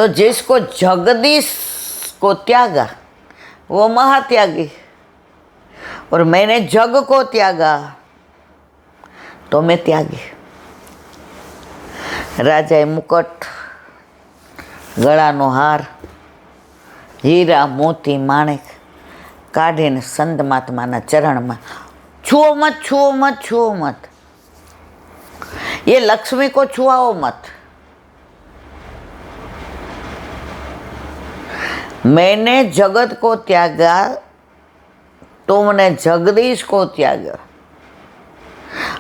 तो जिसको जगदीश को त्यागा वो महात्यागी, और मैंने जग को त्यागा तो मैं त्यागी। राजाए मुकुट, गळानो हार, हीरा मोती माणिक काढीने संत महात्माना चरणमां छुओ मत, छुओ मत, छुओ मत। ये लक्ष्मी को छुआओ मत। मैंने जगत को त्यागा, तुमने जगदीश को त्यागा।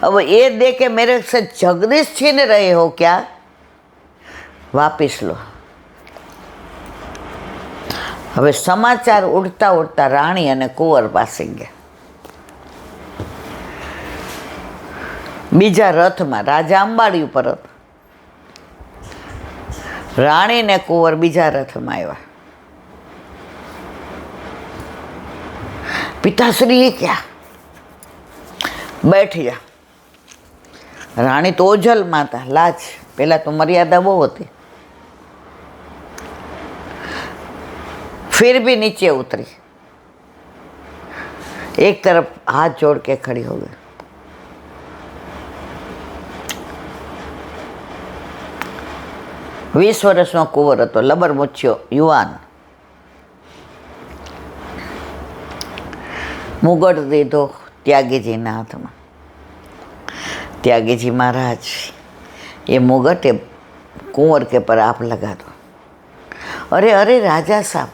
अब ये देख के मेरे से जगदीश छीन रहे हो क्या? वापिस लो। હવે સમાચાર ઉડતા ઉડતા રાણી અને કુંવર પાસે ગયા। બીજા રથમાં રાજા અંબાડી ઉપર હતો, રાણી ને કુંવર બીજા રથમાં આવ્યા। પિતાશ્રી ક્યાં? બેઠી જા। રાણી તો ઓજલમાં હતા, લાજ, પેલા તો મર્યાદા બહુ હતી। फिर भी नीचे उतरी, एक तरफ हाथ जोड़ के खड़ी हो गई। 20 વર્ષનો કુંવર હતો, લબર મૂછ્યો યુવાન। મુગટ દીધો ત્યાગીજીના હાથમાં। त्यागी महाराज ये मुगट है कुंवर के पर आप लगा दो। अरे अरे राजा साहब,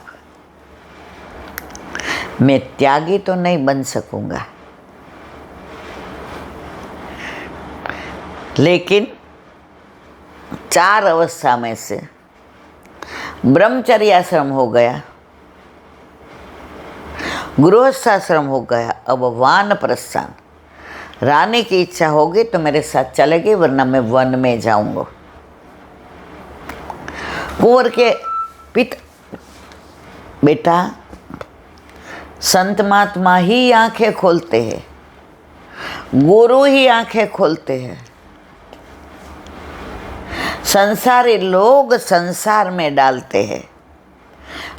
मैं त्यागी तो नहीं बन सकूंगा, लेकिन 4 अवस्था में से ब्रह्मचर्याश्रम हो गया, गृहस्थाश्रम हो गया, अब वानप्रस्थान। रानी की इच्छा होगी तो मेरे साथ चलेगी, वरना मैं वन में जाऊंगा। कुंवर के पिता, बेटा संत महात्मा ही आंखें खोलते हैं, गुरु ही आंखें खोलते हैं। संसारी लोग संसार में डालते हैं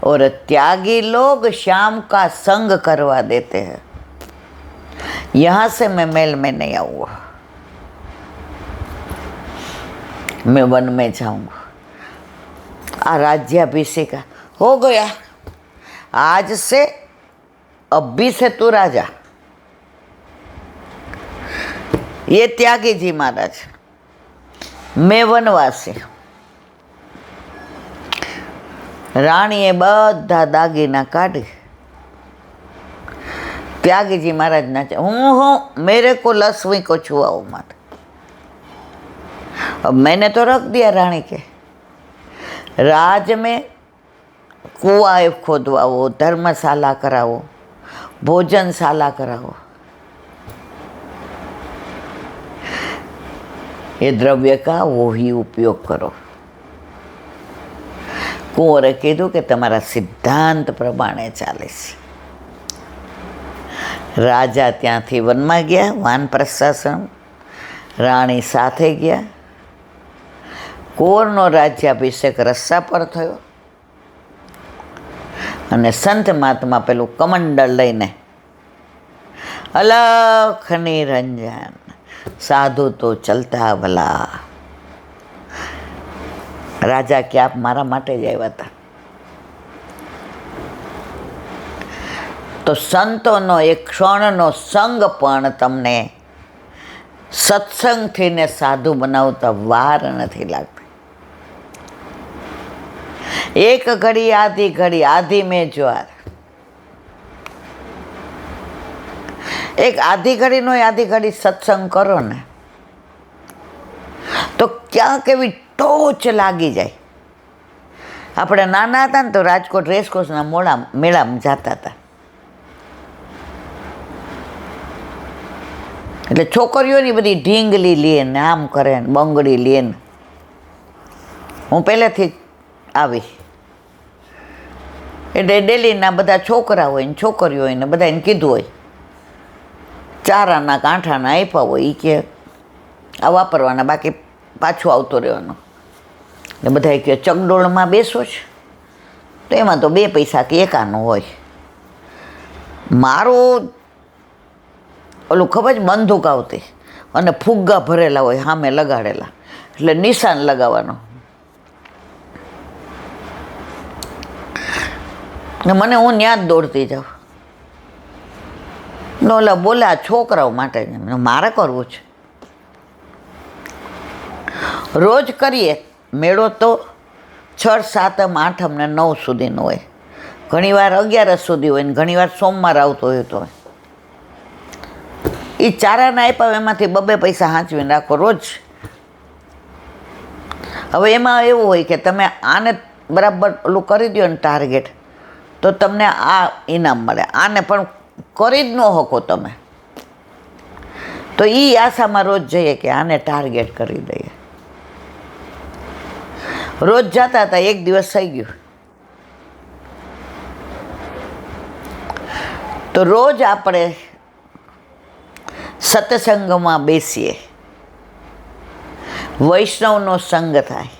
और त्यागी लोग शाम का संग करवा देते हैं। यहाँ से मैं मेल में नहीं आऊँगा, मैं वन में जाऊँगा। राज्याभिषेक हो गया, आज से अभी से तू राजा। ये त्यागी जी महाराज, मैं वनवासी। राणीए बधा दागीना काढ़ी। त्यागी जी महाराज ना हूँ मेरे को लक्ष्मी को छुआओ मत। अब मैंने तो रख दिया रानी के राज में, कुआं खोदवाओ, धर्मशाला कराओ, भोजनशाला कराओ, ये द्रव्य का वो ही उपयोग करो। कुंवरे कीधुं के तमारा सिद्धांत प्रमाणे चाले छे। राजा त्यांथी वनमा गया, वानप्रस्थाश्रम, राणी साथे गया। कुंवरनो राज्याभिषेक रस्सा पर थयो अने संत महात्मा पेलुं कमंडल लईने अलख निरंजन, साधु तो चलता भला। राजा के आप मारा माटे ज आव्या हता। तो संतोनो एक क्षणनो संग पण तमने सत्संगथी ने साधु बनावता वार नथी लागती। एक घड़ी आधी में ज्वार, एक आधी घड़ी नो आधी घड़ी सत्संग करो ने तो क्या केवी टोच लागी जाए। अपने नाना था तो राजकोट रेसकोर्सना मेला में जाता था, એટલે છોકરીઓની બધી ઢીંગલી લે ને આમ કરે ને બંગડી લે ને। હું પહેલેથી આવી એટલે ડેલીના બધા છોકરા હોય ને છોકરીઓ હોય ને બધાને કીધું હોય, ચારાના કાંઠાના આપ્યા હોય એ કે આ વાપરવાના, બાકી પાછું આવતો રહેવાનું। ને બધા કહે ચકડોળમાં બેસો છે તો એમાં તો 2 પૈસા કે એકાનું હોય. મારું ઓલું ખબર જ બંદૂક આવતી અને ફુગ્ગા ભરેલા હોય સામે લગાડેલા, એટલે નિશાન લગાવવાનું. ને મને હું ત્યાં જ દોડતી જાઉં. ઓલા બોલે આ છોકરાઓ માટે મારે કરવું છે. રોજ કરીએ મેળો તો 6, 7, 8 ને 9 સુધીનો હોય. ઘણીવાર 11 સુધી હોય ને ઘણીવાર સોમવાર આવતો હોય તો એ ચારાના આપ્યા એમાંથી 2 પૈસા સાચવીને રાખો રોજ. હવે એમાં એવું હોય કે તમે આને બરાબર ઓલું કરી દો ને ટાર્ગેટ તો તમને આ ઇનામ મળે, આને પણ કરી જ ન શકો તમે. તો એ આશામાં રોજ જઈએ કે આને ટાર્ગેટ કરી દઈએ. રોજ જતા હતા, એક દિવસ થઈ ગયું તો રોજ આપણે સત્સંગમાં બેસીએ, વૈષ્ણવનો સંગ થાય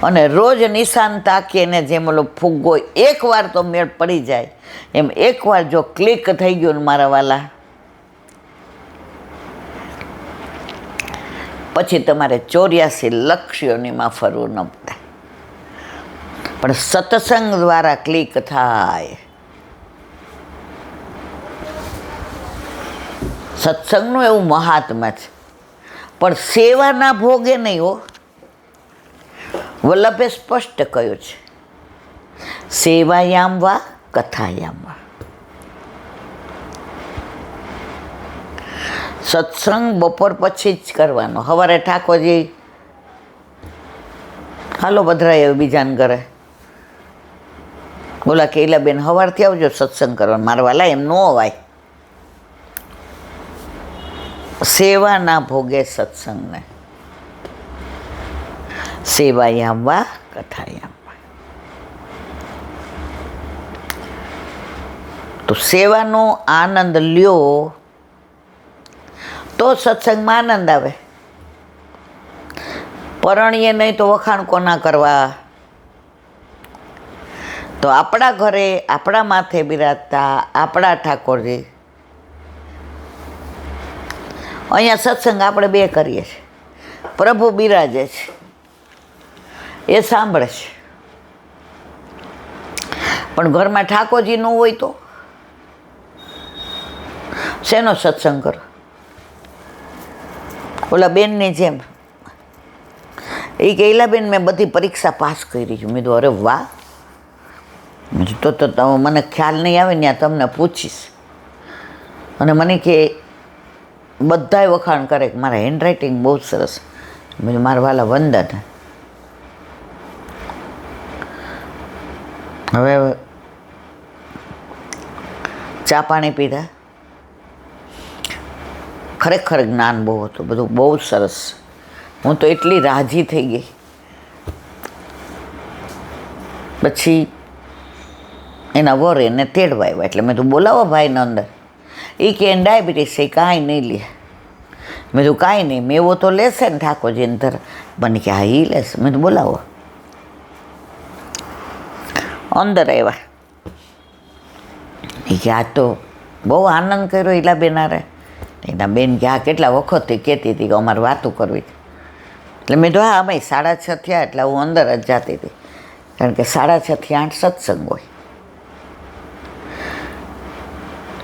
અને રોજ નિશાન તાકીએ ને જેમ ઓલો ફુગ્ગો એકવાર તો મેળ પડી જાય એમ એકવાર જો ક્લિક થઈ ગયું ને મારા વાલા, પછી તમારે 84 લક્ષ્યોનીમાં ફરવું ન પડે. પણ સત્સંગ દ્વારા ક્લિક થાય. સત્સંગનું એવું મહાત્મા છે, પણ સેવાના ભોગે નહીં હો. વલ્લભે સ્પષ્ટ કહ્યું છે, સેવાયામ વા કથાયામ વા. સત્સંગ બપોર પછી જ કરવાનો. સવારે ઠાકોરજી હાલો પધરાય બીજાને ઘરે, બોલા કે બેન સવારથી આવજો સત્સંગ કરવા. મારા વાલા એમ ન અવાય. સેવાના ભોગે સત્સંગને. સેવાયામ વા કથાયામ વા. તો સેવાનો આનંદ લ્યો તો સત્સંગમાં આનંદ આવે. પરણીએ નહીં તો વખાણ કોના કરવા? તો આપણા ઘરે આપણા માથે બિરાજતા આપણા ઠાકોરજી. અહીંયા સત્સંગ આપણે 2 કરીએ છીએ, પ્રભુ બિરાજે છે એ સાંભળે છે, પણ ઘરમાં ઠાકોરજી ન હોય તો શેનો સત્સંગ કરો? ઓલા બેનની જેમ એ કે બેન મેં બધી પરીક્ષા પાસ કરી છું. મેં તો અરે વાહ, તો મને ખ્યાલ નહીં આવે ત્યાં તમને પૂછીશ. અને મને કે બધાય વખાણ કરે કે મારા હેન્ડરાઇટિંગ બહુ સરસ. મેં મારા વાલા વંદન. હવે ચા પાણી પીધા, ખરેખર જ્ઞાન બહુ હતું, બધું બહુ સરસ. હું તો એટલી રાજી થઈ ગઈ. પછી એના વર એને તેડવા આવ્યા, એટલે મેં તું બોલાવો ભાઈને અંદર. એ કે એને ડાયાબિટીસ છે, કાંઈ નહીં લે. મેં તું કાંઈ નહીં, મેવો તો લેશે ને ઠાકોરજીને ધર. બને કે હા એ લેશે. મેં તો બોલાવો. અંદર આવ્યા. એ કે આ તો બહુ આનંદ કર્યો ઈલાબેન હારે. એના બેન કે આ કેટલા વખતથી કહેતી હતી કે અમારે વાતું કરવી. એટલે મેં તો હા અમે 6:30 થયા એટલે હું અંદર જ જતી હતી, કારણ કે 6:30 થી 8 સત્સંગ હોય.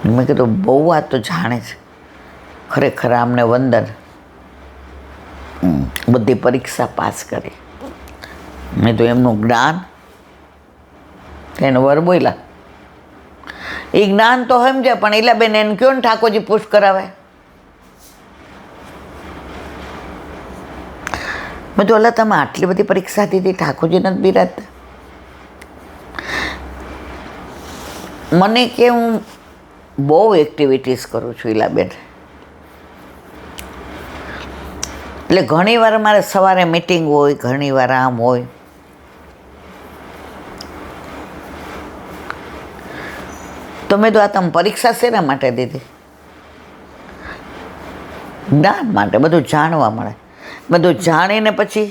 મેં કીધું બહુ વાત તો જાણે છે ખરેખર. આમને વંદન. બધી પરીક્ષા પાસ કરી. મેં તો એમનું જ્ઞાન એને વર બોલ્યા એ જ્ઞાન તો સમજે, પણ ઈલાબેન એને કયો ને ઠાકોરજી પુશ કરાવે. મેં તો ઓલા તમે આટલી બધી પરીક્ષા દીધી, ઠાકોરજી નથી બિરાજતા? મને કે હું બહુ એક્ટિવિટીઝ કરું છું ઈલાબેન. એટલે ઘણીવાર મારે સવારે મિટિંગ હોય, ઘણીવાર આમ હોય. તો મેં તો આ તમે પરીક્ષા શેના માટે દીધી? જ્ઞાન માટે, બધું જાણવા મળે. બધું જાણીને પછી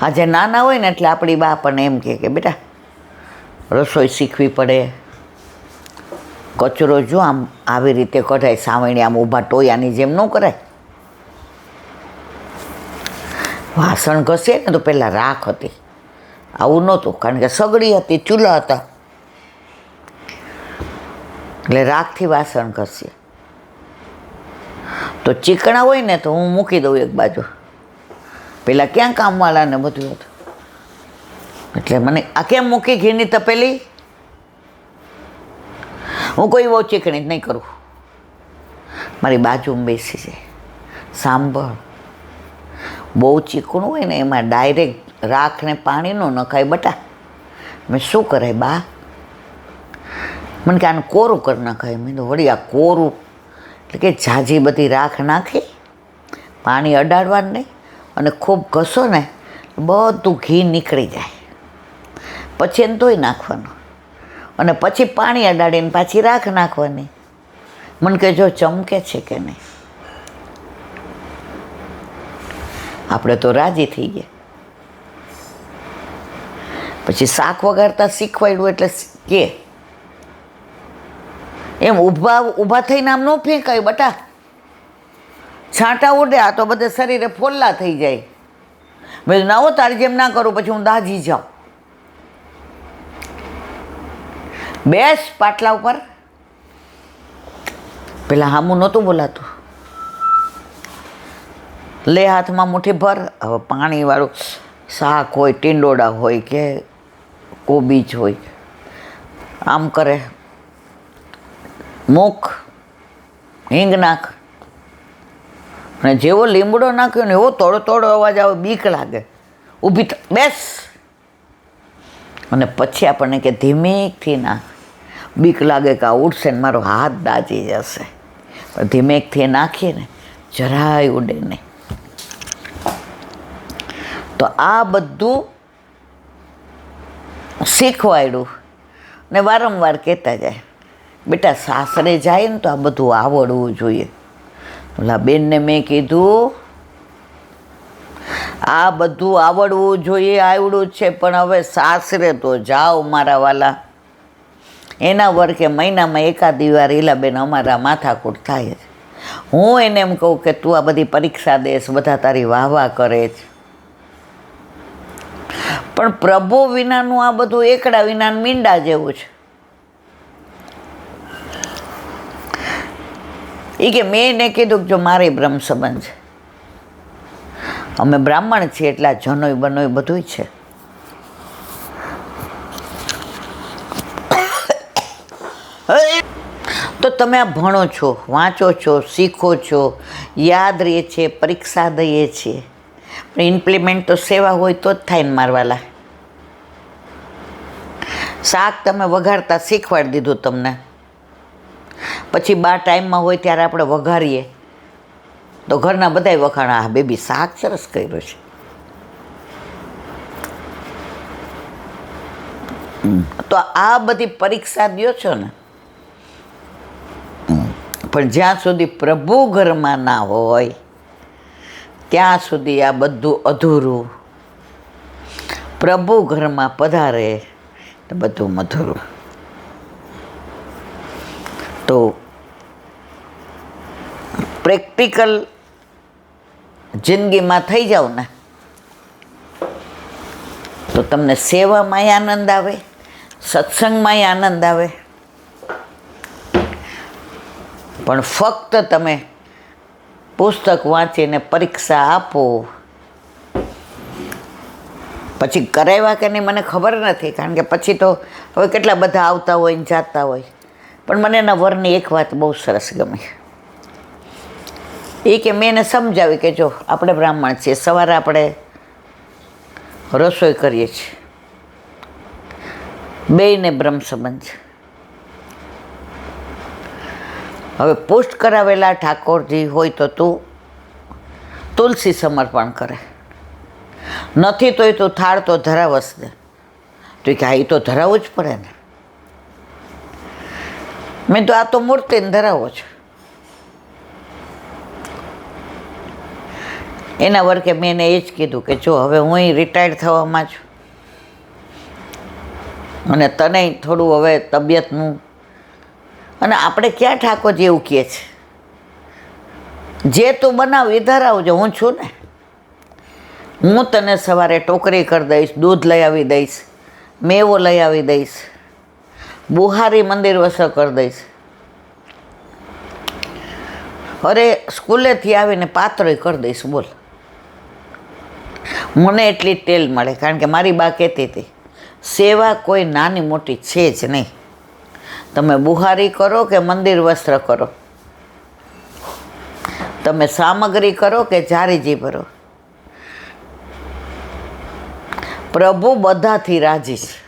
આજે નાના હોય ને એટલે આપણી બા આપણને એમ કહે કે બેટા રસોઈ શીખવી પડે, કચરો જો આમ આવી રીતે કઢાય, સાવણી આમ ઊભા ટોયાની જેમ ન કરાય. વાસણ ઘસે ને તો પહેલાં રાખ હતી, આવું નહોતું, કારણ કે સગડી હતી, ચૂલા હતા, એટલે રાખથી વાસણ ઘસીએ. તો ચીકણા હોય ને તો હું મૂકી દઉં એક બાજુ, પેલા ક્યાં કામવાળાને બધું હતું, એટલે મને આ કેમ મૂકી ઘીની તપેલી, હું કોઈ બહુ ચીકણી જ નહીં કરું. મારી બાજુમાં બેસી છે, સાંભળ, બહુ ચીકણું હોય ને એમાં ડાયરેક્ટ રાખને પાણી ન નખાય બટા. મેં શું કરાય બા? મને કે આને કોરું કરી નખાય. મેં તો વળી આ કોરું એટલે કે ઝાઝી બધી રાખ નાખી, પાણી અડાડવાનું નહીં, અને ખૂબ ઘસો ને બધું ઘી નીકળી જાય, પછી એને ધોઈ નાખવાનું, અને પછી પાણી અડાડીને પાછી રાખ નાખવાની. મને કે જો ચમકે છે કે નહીં. આપણે તો રાજી થઈ ગયા. પછી શાક વગાડતા શીખવાડ્યું એટલે કે એમ ઊભા થઈને આમ ન ફેંકાય બટા, છાંટા ઉડે, આ તો બધે શરીરે ફોલ્લા થઈ જાય. મેં ના હો, તારી જેમ ના કરું, પછી હું દાજી જાઉં. બેસ પાટલા ઉપર. પેલા હામું નહોતું બોલાતું, લે હાથમાં મુઠ્ઠી ભર. હવે પાણીવાળું શાક હોય, ટીંડોળા હોય કે કોબીજ હોય, આમ કરે, મૂક, હિંગ નાખ, અને જેવો લીમડો નાખ્યો ને એવો થોડો થોડો અવાજ આવે, બીક લાગે, ઊભી બેસ. અને પછી આપણને કે ધીમેકથી નાખ, બીક લાગે કે આ ઉડશે ને મારો હાથ દાજી જશે, પણ ધીમેકથી નાખીએ ને જરાય ઉડે નહીં. તો આ બધું શીખવાડ્યું ને વારંવાર કહેતા જાય, બેટા સાસરે જાય ને તો આ બધું આવડવું જોઈએ. ઓલા બેનને મેં કીધું આ બધું આવડવું જોઈએ, આવડું છે, પણ હવે સાસરે તો જાઓ મારા વાલા. એના વર્કે મહિનામાં એકાદી વાર ઈલાબેન અમારા માથાકૂટ થાય છે. હું એને એમ કહું કે તું આ બધી પરીક્ષા દેશ, બધા તારી વાહ વાહ કરે છે, પણ પ્રભુ વિનાનું આ બધું એકડા વિનાનું મીંડા જેવું છે. એ કે મેં એને કીધું કે જો મારે બ્રહ્મ સંબંધ છે, અમે બ્રાહ્મણ છીએ એટલે આ જનોય બનોય બધું છે. તો તમે આ ભણો છો, વાંચો છો, શીખો છો, યાદ રહે છે, પરીક્ષા દઈએ છીએ, પણ ઇમ્પ્લિમેન્ટ તો સેવા હોય તો જ થાય ને મારવાલા. શાક તમે વઘારતા શીખવાડી દીધું તમને, પછી બા ટાઈમમાં હોય ત્યારે આપણે વઘારીએ તો ઘરના બધાય વખાણા, હા બેબી શાક સરસ કર્યું છે. તો આ બધી પરીક્ષા દ્યો છો ને, પણ જ્યાં સુધી પ્રભુ ઘરમાં ના હોય ત્યાં સુધી આ બધું અધૂરું. પ્રભુ ઘરમાં પધારે તો બધું મધુરું. તો પ્રેક્ટિકલ જિંદગીમાં થઈ જાવ ને તો તમને સેવામાંય આનંદ આવે, સત્સંગમાંય આનંદ આવે. પણ ફક્ત તમે પુસ્તક વાંચીને પરીક્ષા આપો, પછી કરાવ્યા કે નહીં મને ખબર નથી, કારણ કે પછી તો હવે કેટલા બધા આવતા હોય ને જાતા હોય. પણ મને એના વરની એક વાત બહુ સરસ ગમી. એ કે મેં એને સમજાવી કે જો આપણે બ્રાહ્મણ છીએ, સવારે આપણે રસોઈ કરીએ છીએ, બેયને બ્રહ્મ સંબંધ છે. હવે પુષ્ટ કરાવેલા ઠાકોરજી હોય તો તું તુલસી સમર્પણ કરે, નથી તોય તું થાળ તો ધરાવસ દે. તો કે હા એ તો ધરાવવું જ પડે ને. મેં તો આ તો મૂર્તિને ધરાવો છો. એના વર્કે મેં એને એ જ કીધું કે જો હવે હું રિટાયર્ડ થવામાં છું અને તને થોડું હવે તબિયતનું, અને આપણે ક્યાં ઠાકોરજી એવું કહે છે, જે તું બનાવ એ ધરાવજો, હું છું ને, હું તને સવારે ટોકરી કરી દઈશ, દૂધ લઈ આવી દઈશ, મેવો લઈ આવી દઈશ, બુહારી મંદિર વસર કરી દઈશ. અરે સ્કૂલેથી આવીને પાતળો કરી દઈશ. બોલ, મને એટલી ટેલ મળે, કારણ કે મારી બા કહેતી હતી સેવા કોઈ નાની મોટી છે જ નહીં. તમે બુહારી કરો કે મંદિર વસ્ત્ર કરો, તમે સામગ્રી કરો કે જારીજી ભરો, પ્રભુ બધાથી રાજી છે.